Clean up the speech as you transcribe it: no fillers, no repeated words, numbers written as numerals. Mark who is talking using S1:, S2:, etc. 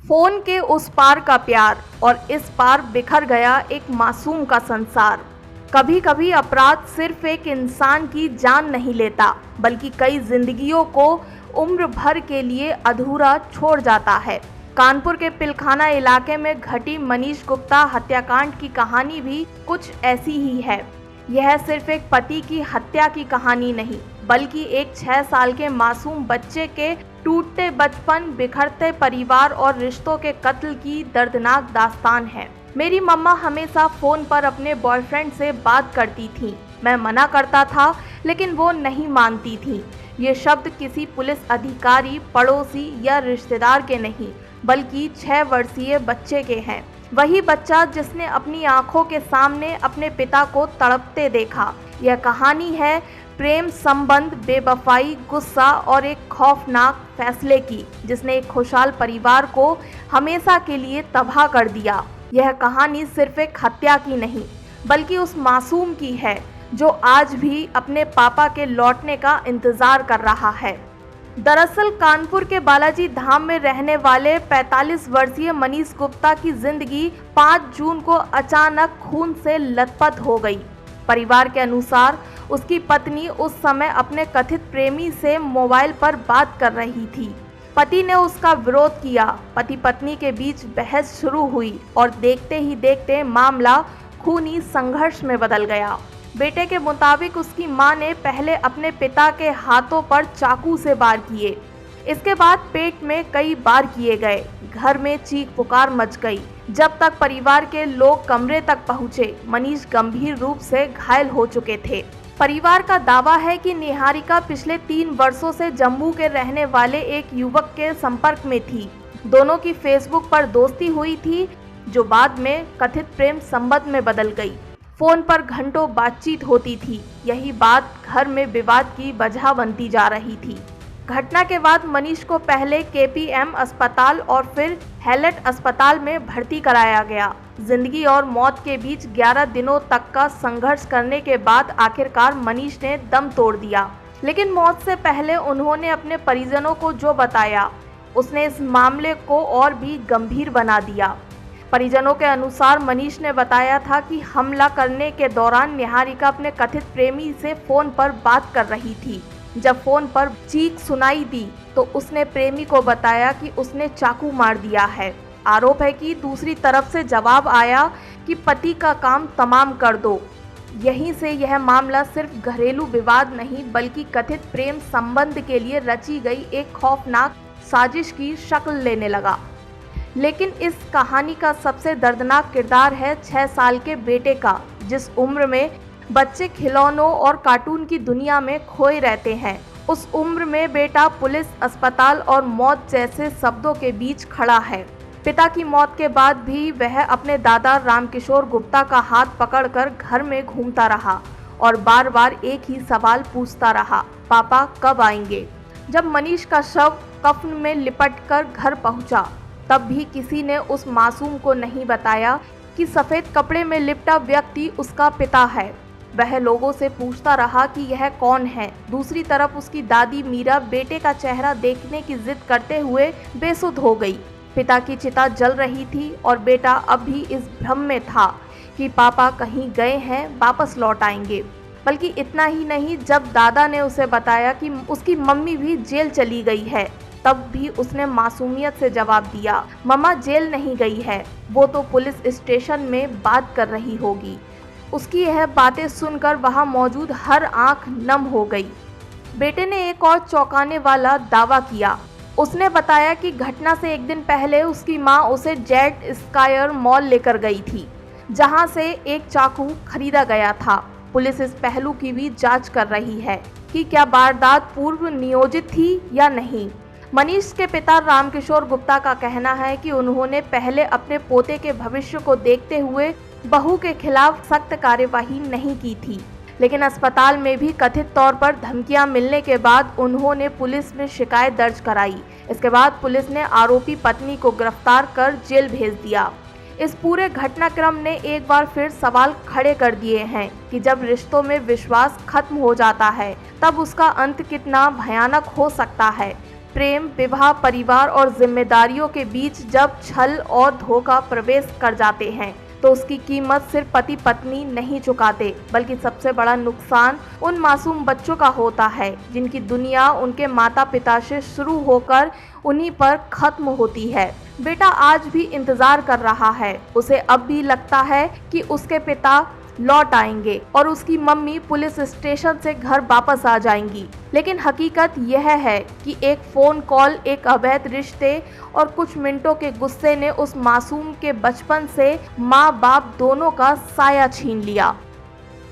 S1: Phone के उस पार का प्यार और इस पार बिखर गया एक मासूम का संसार। कभी कभी अपराध सिर्फ एक इंसान की जान नहीं लेता, बल्कि कई जिंदगियों को उम्र भर के लिए अधूरा छोड़ जाता है। कानपुर के पिलखाना इलाके में घटी मनीष गुप्ता हत्याकांड की कहानी भी कुछ ऐसी ही है। यह सिर्फ एक पति की हत्या की कहानी नहीं, बल्कि एक 6 साल के मासूम बच्चे के टूटते बचपन, बिखरते परिवार और रिश्तों के कत्ल की दर्दनाक दास्तान है। मेरी मम्मा हमेशा फोन पर अपने बॉयफ्रेंड से बात करती थी। मैं मना करता था, लेकिन वो नहीं मानती थी। ये शब्द किसी पुलिस अधिकारी, पड़ोसी या रिश्तेदार के नहीं, बल्कि 6 वर्षीय बच्चे के हैं। वही बच्चा जिसने अपनी आंखों के सामने अपने पिता को तड़पते देखा। यह कहानी है प्रेम संबंध, बेवफाई, गुस्सा और एक खौफनाक फैसले की, जिसने एक खुशहाल परिवार को हमेशा के लिए तबाह कर दिया। यह कहानी सिर्फ एक हत्या की नहीं, बल्कि उस मासूम की है जो आज भी अपने पापा के लौटने का इंतजार कर रहा है। दरअसल कानपुर के बालाजी धाम में रहने वाले 45 वर्षीय मनीष गुप्ता की जिंदगी 5 जून को अचानक खून से लथपथ हो गई। परिवार के अनुसार उसकी पत्नी उस समय अपने कथित प्रेमी से मोबाइल पर बात कर रही थी। पति ने उसका विरोध किया। पति पत्नी के बीच बहस शुरू हुई और देखते ही देखते मामला खूनी संघर्ष में बदल गया। बेटे के मुताबिक उसकी मां ने पहले अपने पिता के हाथों पर चाकू से वार किए, इसके बाद पेट में कई बार किए गए। घर में चीख पुकार मच गई। जब तक परिवार के लोग कमरे तक पहुंचे, मनीष गंभीर रूप से घायल हो चुके थे। परिवार का दावा है कि निहारिका पिछले 3 वर्षों से जम्मू के रहने वाले एक युवक के संपर्क में थी। दोनों की फेसबुक पर दोस्ती हुई थी, जो बाद में कथित प्रेम संबंध में बदल गई। फोन पर घंटों बातचीत होती थी। यही बात घर में विवाद की वजह बनती जा रही थी। घटना के बाद मनीष को पहले केपीएम अस्पताल और फिर हैलेट अस्पताल में भर्ती कराया गया। जिंदगी और मौत के बीच 11 दिनों तक का संघर्ष करने के बाद आखिरकार मनीष ने दम तोड़ दिया। लेकिन मौत से पहले उन्होंने अपने परिजनों को जो बताया, उसने इस मामले को और भी गंभीर बना दिया। परिजनों के अनुसार मनीष ने बताया था कि हमला करने के दौरान निहारिका अपने कथित प्रेमी से फोन पर बात कर रही थी। जब फोन पर चीख सुनाई दी तो उसने प्रेमी को बताया कि उसने चाकू मार दिया है। आरोप है कि दूसरी तरफ से जवाब आया कि पति का काम तमाम कर दो। यहीं से यह मामला सिर्फ घरेलू विवाद नहीं, बल्कि कथित प्रेम संबंध के लिए रची गई एक खौफनाक साजिश की शक्ल लेने लगा। लेकिन इस कहानी का सबसे दर्दनाक किरदार है 6 साल के बेटे का, जिस उम्र में बच्चे खिलौनों और कार्टून की दुनिया में खोए रहते हैं। उस उम्र में बेटा पुलिस, अस्पताल और मौत जैसे शब्दों के बीच खड़ा है। पिता की मौत के बाद भी वह अपने दादा रामकिशोर गुप्ता का हाथ पकड़कर घर में घूमता रहा और बार बार एक ही सवाल पूछता रहा, पापा कब आएंगे। जब मनीष का शव कफन में लिपटकर घर पहुंचा, तब भी किसी ने उस मासूम को नहीं बताया कि सफ़ेद कपड़े में लिपटा व्यक्ति उसका पिता है। वह लोगों से पूछता रहा कि यह कौन है। दूसरी तरफ उसकी दादी मीरा बेटे का चेहरा देखने की जिद करते हुए बेसुध हो गई। पिता की चिता जल रही थी और बेटा अब भी इस भ्रम में था कि पापा कहीं गए हैं, वापस लौट आएंगे। बल्कि इतना ही नहीं, जब दादा ने उसे बताया कि उसकी मम्मी भी जेल चली गई है, तब भी उसने मासूमियत से जवाब दिया, मम्मा जेल नहीं गई है, वो तो पुलिस स्टेशन में बात कर रही होगी। उसकी यह बातें सुनकर वहां मौजूद हर आंख नम हो गई। बेटे ने एक और चौंकाने वाला दावा किया। उसने बताया कि घटना से एक दिन पहले उसकी मां उसे जेड स्कायर मॉल लेकर गई थी, जहां से एक चाकू खरीदा गया था। पुलिस इस पहलू की भी जांच कर रही है कि क्या वारदात पूर्व नियोजित थी या नहीं। मनीष के पिता रामकिशोर गुप्ता का कहना है कि उन्होंने पहले अपने पोते के भविष्य को देखते हुए बहू के खिलाफ सख्त कार्यवाही नहीं की थी, लेकिन अस्पताल में भी कथित तौर पर धमकियां मिलने के बाद उन्होंने पुलिस में शिकायत दर्ज कराई। इसके बाद पुलिस ने आरोपी पत्नी को गिरफ्तार कर जेल भेज दिया। इस पूरे घटनाक्रम ने एक बार फिर सवाल खड़े कर दिए हैं कि जब रिश्तों में विश्वास खत्म हो जाता है, तब उसका अंत कितना भयानक हो सकता है। प्रेम, विवाह, परिवार और जिम्मेदारियों के बीच जब छल और धोखा प्रवेश कर जाते हैं तो उसकी कीमत सिर्फ पति पत्नी नहीं चुकाते, बल्कि सबसे बड़ा नुकसान उन मासूम बच्चों का होता है जिनकी दुनिया उनके माता पिता से शुरू होकर उन्हीं पर खत्म होती है। बेटा आज भी इंतजार कर रहा है, उसे अब भी लगता है कि उसके पिता लौट आएंगे और उसकी मम्मी पुलिस स्टेशन से घर वापस आ जाएंगी। लेकिन हकीकत यह है कि एक फ़ोन कॉल, एक अवैध रिश्ते और कुछ मिनटों के गुस्से ने उस मासूम के बचपन से माँ बाप दोनों का साया छीन लिया।